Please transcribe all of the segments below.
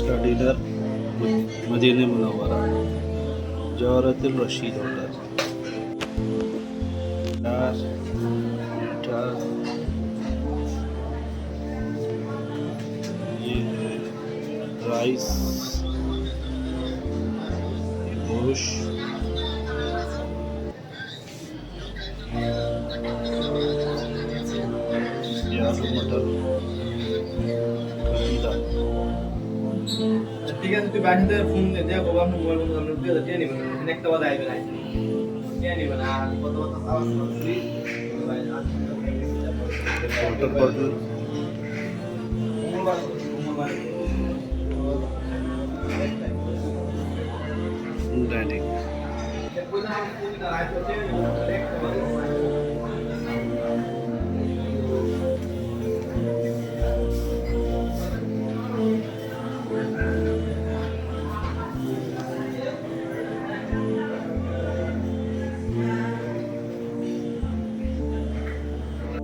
का dinner Madina Munawwara Jawaharatul Rashid hotel. मीठा ये है राइस, गोश्त, ये आलू मटर, कलीदा। ঠিক আছে, তুই বাড়িতে ফোন দে, দেখো বাবা মোবাইল বন্ধ আমরা দিয়ে টেনে নিব না, একটা বাদ আইবে না, টেনে নিব না, আর কত কত আওয়াজ করছি ভাই। Water bottle dining.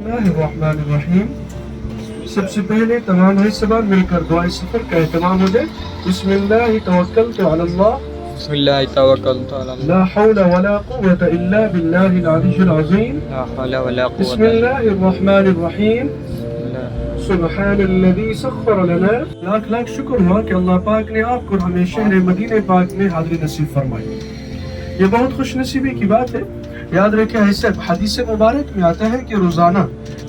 बिस्मिल्लाहिर्रहमानिर्रहीम। सबसे पहले तमाम हिस्सा मिलकर दुआ सफर का एहतमाम हो जाए। बिस्मिल्लाहि तवक्कलतु अलल्लाह बिस्मिल्लाह तवक्कलतु अलल्लाह ला हौला वला कुव्वता इल्ला बिल्लाहिल अलीय्यिल अज़ीम। ला हौला वला कुव्वता बिस्मिल्लाहिर्रहमानिर्रहीम। इल्ला सुब्हानल्लज़ी सख्खर लना। लाख लाख शुक्र हुआ कि अल्लाह पाक ने आपको हमें शहर मदीने पाक में हाज़िरी नसीब फरमाई। ये बहुत खुशनसीबी की बात है। याद रखें, ऐसे हदीस मुबारक में आता है कि रोजाना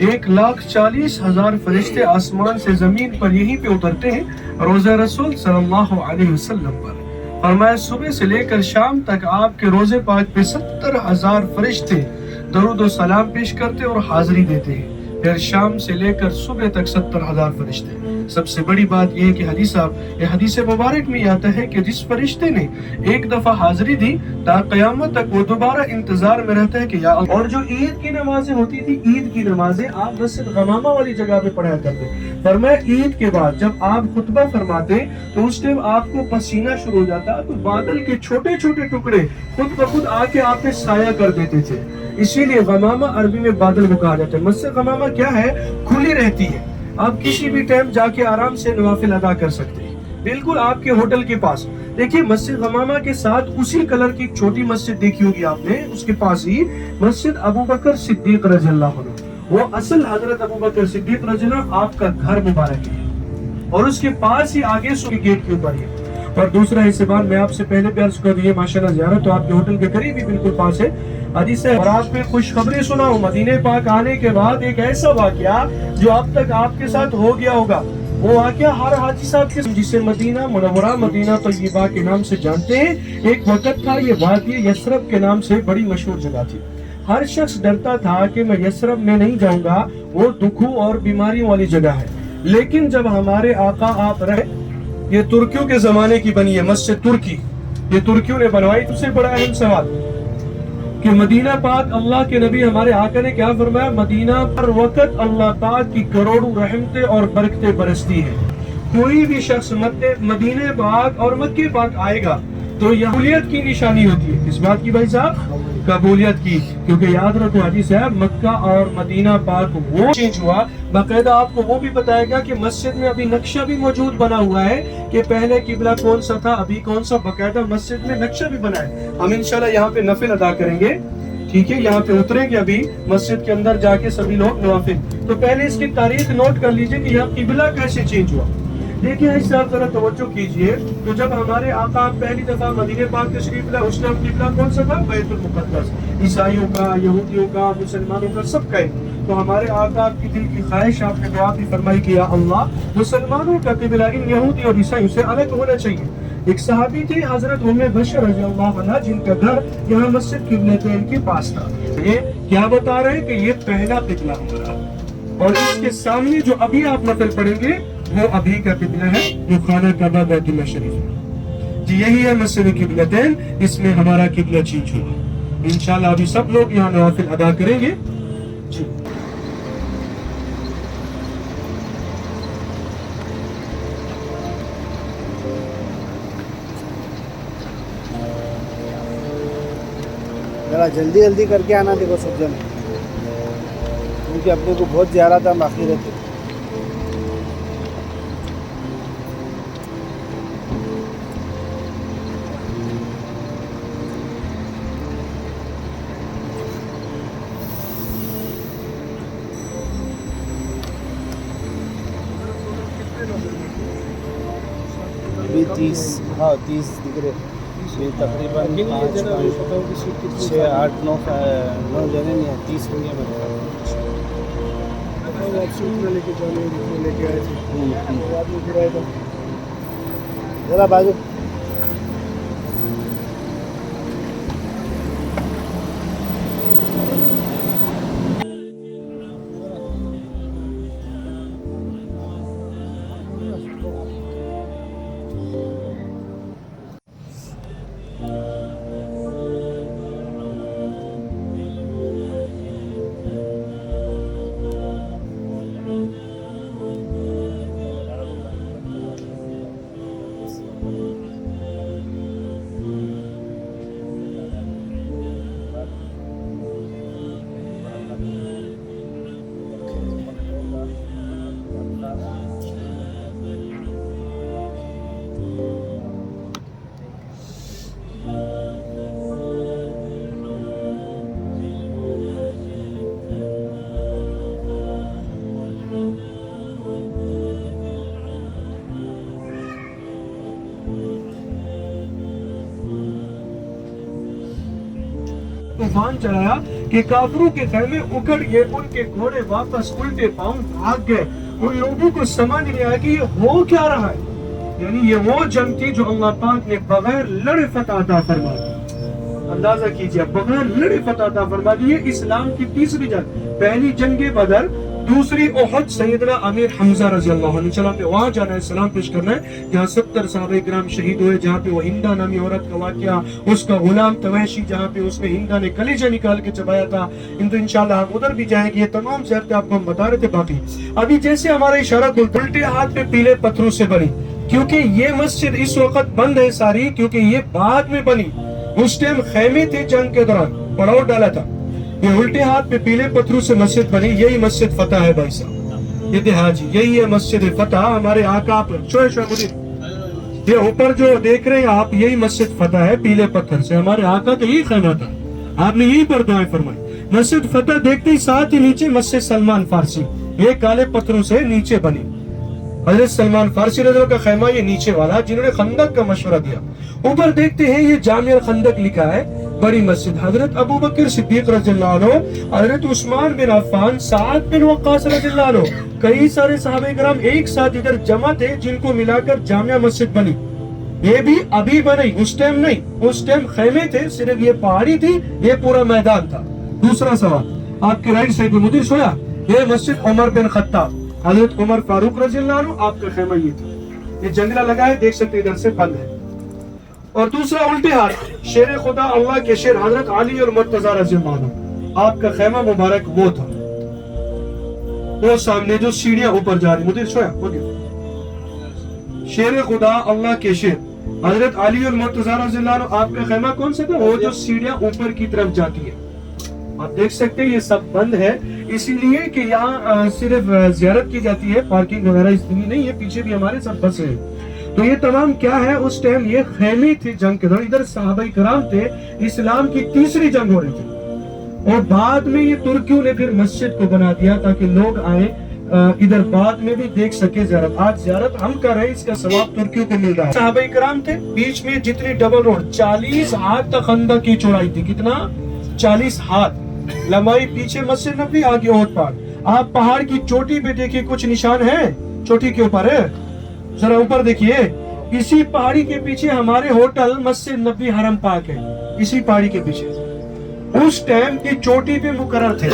1,40,000 फरिश्ते आसमान से जमीन पर यहीं पे उतरते हैं रोज़ा रसूल सल्लल्लाहु अलैहि वसल्लम पर। फरमाया सुबह से लेकर शाम तक आपके रोजे पाक पे 70,000 फरिश्ते दरूद व सलाम पेश करते और हाजिरी देते हैं। फिर शाम से लेकर सुबह तक 70,000 फरिश्ते। सबसे बड़ी बात यह है कि हदीस मुबारक में आता है कि जिस फरिश्ते ने एक दफा हाजिरी दी ता क़यामत तक वो दोबारा इंतजार में रहता है कि या अल्लाह। और जो ईद की नमाजें होती थी, ईद की नमाजें आप मस्जिद गमामा वाली जगह पे पढ़ा करते। फरमाया ईद के बाद जब आप खुतबा फरमाते तो उस टाइम आपको पसीना शुरू हो जाता, तो बादल के छोटे छोटे टुकड़े खुद ब खुद आके आप पे साया कर देते थे। इसीलिए गमामा अरबी में बादल को कहा जाता है। मस्जिद गमामा क्या है? खुली रहती है, आप किसी भी टाइम जाके आराम से नवाफिल अदा कर सकते हैं, बिल्कुल आपके होटल के पास। देखिए, मस्जिद गमामा के साथ उसी कलर की छोटी मस्जिद देखी होगी आपने, उसके पास ही मस्जिद अबू बकर सिद्दीक रज़ियल्लाहु अन्हु, वो असल हजरत अबू बकर सिद्दीक रज़ियल्लाहु आपका घर मुबारक है, और उसके पास ही आगे सो गेट के ऊपर है। और दूसरा हिस्सेबान मैं आपसे पहले भी अर्ज कर दिए, माशाल्लाह ज़ियारत तो आपके होटल के करीब ही बिल्कुल पास है। हदीस है। और आप में खुशखबरी सुनाऊं, मदीने पाक आने के बाद एक ऐसा वाकया जो अब तक आपके साथ हो गया होगा, वो वाकया हर हाजी साहब के, जिसे मदीना मुनव्वरा मदीना तय्यबा के नाम से जानते हैं। एक वक्त था ये वादी यसरब के नाम से बड़ी मशहूर जगह थी। हर शख्स डरता था कि मैं यसरब में नहीं जाऊंगा, वो दुखों और बीमारियों वाली जगह है। लेकिन जब हमारे आका आप रहे, ये तुर्कियों के जमाने की बनी है मस्जिद तुर्की, ये तुर्कियों ने बनवाई। तुझसे बड़ा अहम सवाल कि मदीना पाक, अल्लाह के नबी हमारे आका ने क्या फरमाया? मदीना पर वक्त अल्लाह पाक की करोड़ों रहमतें और बरकतें बरसती है। कोई भी शख्स मदीने पाक और मक्के पाक आएगा तो कबूलियत की निशानी होती है। किस बात की भाई साहब? कबूलियत की। क्योंकि याद रखो हदीस है, मक्का और मदीना पाक वो चेंज हुआ, बाकायदा आपको वो भी बताएगा कि मस्जिद में अभी नक्शा भी मौजूद बना हुआ है कि पहले किबला कौन सा था, अभी कौन सा। बाकायदा मस्जिद में नक्शा भी बना है। हम इंशाल्लाह यहाँ पे नफिल अदा करेंगे, ठीक है? यहाँ पे उतरेंगे अभी मस्जिद के अंदर जाके सभी लोग नवाफिल। तो पहले इसकी तारीख नोट कर लीजिए कि यहाँ किबला कैसे चेंज हुआ। देखिए इस आप जरा तवज्जो कीजिए। तो जब हमारे आका पहली दफा मदीने पाक तशरीफ लाए, उस टाइम किबला कौन सा था? बैतुल मुक़द्दस। ईसाइयों का, यहूदियों का, मुसलमानों का, सबका है। तो हमारे आका की दिल की ख्वाहिश, आपने दुआ भी फरमाई कि या अल्लाह मुसलमानों का किबला इन यहूदी और ईसाइयों से अलग होना चाहिए। एक सहाबी थे हजरत उम्मे बशर रज़ियल्लाहु अन्हा, जिनका घर यहाँ मस्जिद किबलतैन के पास था। ये क्या बता रहे हैं कि ये पहला किबला हमारा, और इसके सामने जो अभी आप नफल पढ़ेंगे वो अभी का किबला है, जो खाना काबा बैतुल्लाह शरीफ है जी। यही है मस्जिद किबलतैन, इसमें हमारा किबला चेंज हुआ। इंशाल्लाह अभी सब लोग यहाँ नवाफिल अदा करेंगे जी। जरा जल्दी जल्दी करके आना, देखो सब जन, क्योंकि अपने को बहुत ज़्यादा था बाकी रहते। अभी 30 हाँ 30 दिख रहे ये तकरीबन 5 6 8 9 9 जने नहीं है 30 होंगे मेरे लेके जाने लेके आए थे आदमी गिराया था जरा बाजू तूफान चलाया कि काफिरों के खैमे उखड़ गए, उनके घोड़े वापस उल्टे पांव भाग गए। उन लोगों को समझ नहीं आया कि ये हो क्या रहा है। यानी ये वो जंग थी जो अल्लाह पाक ने बगैर लड़े फतह अता फरमा दी। अंदाजा कीजिए, बगैर लड़े फतह अता फरमा दी। ये इस्लाम की तीसरी जंग, पहली जंग बदर, दूसरी ओहद, सैयदना अमीर हमजा रजी अल्लाह अन्हु। चलो हमें वहाँ जाना है, सलाम पेश करना है जहाँ 70 सहाबे किराम शहीद हुए, जहाँ पे वो हिंदा नामी औरत का वाकया, उसका गुलाम तवैशी जहाँ पे उसने हिंदा ने कलेजा निकाल के चबाया था। तो इंशाल्लाह हम उधर भी जाएंगे। ये तमाम ज़ियारतें आपको हम बता रहे थे। बाकी अभी जैसे हमारा इशारा उल्टे हाथ पे पीले पत्थरों से बनी, क्योंकि ये मस्जिद इस वक्त बंद है सारी, क्योंकि ये बाद में बनी। उस टाइम खैमे थे, जंग के दौरान पड़ाव डाला था। ये उल्टे हाथ पे पीले पत्थरों से मस्जिद बनी। यही मस्जिद फतह है भाई साहब, ये हाजी, यही है मस्जिद फतह। हमारे आका पर ये ऊपर जो देख रहे हैं आप, यही मस्जिद फतह है, पीले पत्थर से। हमारे आका का यही खैमा था, आपने यही पर दुआएं फरमाई। मस्जिद फतह देखते ही साथ ही नीचे मस्जिद सलमान फारसी, ये काले पत्थरों से नीचे बनी। हजरत सलमान फारसी रज़ी का खैमा ये नीचे वाला, जिन्होंने खंदक का मशवरा दिया। ऊपर देखते हैं ये जामिया खंदक लिखा है, बड़ी मस्जिद। हजरत अबू बकर सिद्दीक रज़ियल्लाहु अन्हु, हजरत उस्मान बिन अफ़्फ़ान, साद बिन वक्कास रज़ियल्लाहु अन्हु, कई सारे सहाबे किराम एक साथ इधर जमा थे, जिनको मिलाकर जामिया मस्जिद बनी। ये भी अभी बनी, उस टाइम नहीं। उस टाइम खैमे थे, सिर्फ ये पहाड़ी थी, ये पूरा मैदान था। दूसरा सवाल आपके राइट साइड में मुझे सोया, ये मस्जिद उमर बिन खत्ताब, हजरत उमर फारूक रज़ियल्लाहु अन्हु, आपका खैमा ये था। ये जंगला लगा है, देख सकते इधर से बंद है। और दूसरा उल्टे हाथ शेर खुदा, अल्लाह के शेर, हजरत अली और मुर्तजा रज़ियल्लाहु अन्हु, आपका खैमा मुबारक वो था। वो सामने जो सीढ़ियां ऊपर जा रही, मुझे सोया शेर खुदा, अल्लाह के शेर, हजरत अली और मुर्तजा रज़ियल्लाहु अन्हु, आपका खैमा कौन सा था? वो जो सीढ़ियां ऊपर की तरफ जाती है, आप देख सकते हैं। ये सब बंद है, इसीलिए कि यहाँ सिर्फ ज़ियारत की जाती है, पार्किंग वगैरह इसलिए नहीं है। पीछे भी हमारे सब बस है। तो ये तमाम क्या है, उस टाइम ये खैमे थे जंग के दौरान। इधर सहाबा किराम थे, इस्लाम की तीसरी जंग हो रही थी। और बाद में ये तुर्कियों ने फिर मस्जिद को बना दिया ताकि लोग आए इधर बाद में भी देख सके ज़ियारत। आज ज़ियारत हम कर रहे हैं, इसका सवाब तुर्कियों को मिल रहा है। सहाबा किराम थे, बीच में जितनी डबल रोड 40 हाथ तक खंदक की चौड़ाई थी। कितना? 40 हाथ लंबाई। पीछे मस्जिद नबी, आगे ओहद पहाड़। आप पहाड़ की चोटी पे देखिए, कुछ निशान है चोटी के ऊपर है, जरा ऊपर देखिए। इसी पहाड़ी के पीछे हमारे होटल मस्जिद नबी हरम पाक है, इसी पहाड़ी के पीछे। उस टाइम की चोटी पे मुकर्रर थे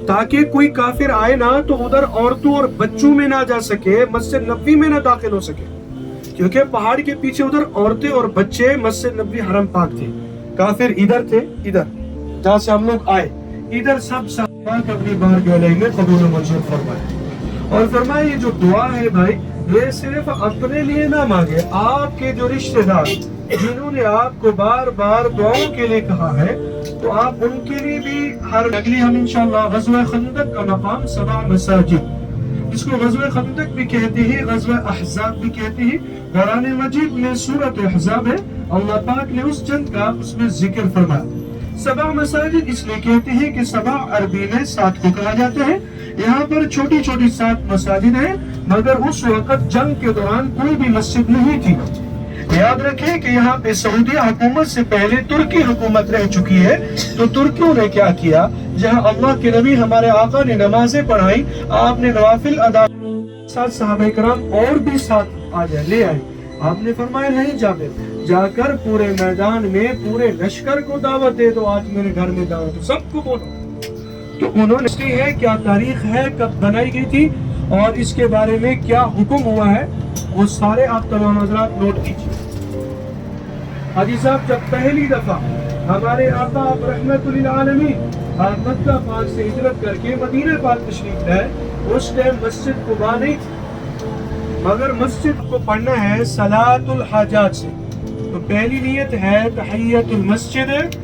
ताकि कोई काफिर आए ना तो उधर औरतों और बच्चों में ना जा सके, मस्जिद नबी में ना दाखिल हो सके, क्योंकि पहाड़ के पीछे उधर औरतें और बच्चे मस्जिद नबी हरम पाक थे। काफिर इधर थे, इधर जहाँ से हम लोग आए, इधर सब अपनी बारगाह में कबूल मंजूर फरमाए। और फरमाए ये जो दुआ है भाई, ये सिर्फ अपने लिए ना मांगे, आपके जो रिश्तेदार जिन्होंने आपको बार बार दुआओं के लिए कहा है, तो आप उनके लिए भी हर अगली हम इंशाअल्लाह ग़ज़वा खंदक का मकाम 7 मसाजिद, इसको ग़ज़वा खंदक भी कहते हैं, ग़ज़वा अहज़ाब भी कहते हैं। कुरान मजीद में सूरत अहज़ाब है, अल्लाह पाक ने उस जंग का उसमें जिक्र फरमाया। 7 मसाजिद इसलिए कहते हैं कि 7 अरबी में 7 को कहा जाता है। यहाँ पर छोटी छोटी 7 मसाजिद हैं, मगर उस वक्त जंग के दौरान कोई भी मस्जिद नहीं थी, याद रखें कि यहाँ पे सऊदी हुकूमत से पहले तुर्की हुकूमत रह चुकी है। तो तुर्कियों ने क्या किया, जहाँ अल्लाह के नबी हमारे आका ने नमाजें पढ़ाई, आपने नवाफिल अदा, साथ सहाबा कराम और भी साथ आ जाए ले आए। आपने फरमाया नहीं जाबिर, जाकर पूरे मैदान में पूरे लश्कर को दावत दे दो, आज मेरे घर में दावत दो, सबको बोलो। तो उन्होंने इसकी है क्या तारीख है, कब बनाई गई थी और इसके बारे में क्या हुक्म हुआ है, वो सारे आप तमाम हज़रात नोट कीजिए। हाजी साहब, जब पहली दफा हमारे आका आप रहमतुल लिल आलमीन आप मक्का पाक से हिजरत करके मदीना पाक तशरीफ लाए, उस टाइम मस्जिद कुबा नहीं थी, मगर मस्जिद को पढ़ना है सलातुल हाजात से। तो पहली नियत है तहियतुल मस्जिद।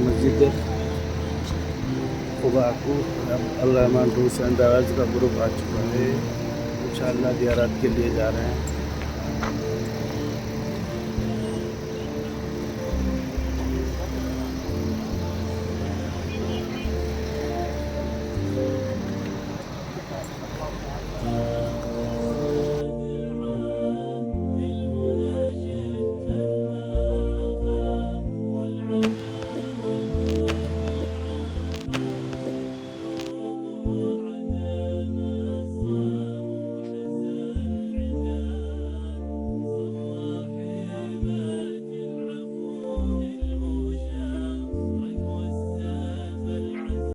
मस्जिद खुबा को अल रहमान टूर्स एंड ट्रैवल्स का ग्रुप आ चुका है, इंशाअल्लाह ज़ियारत के लिए जा रहे हैं।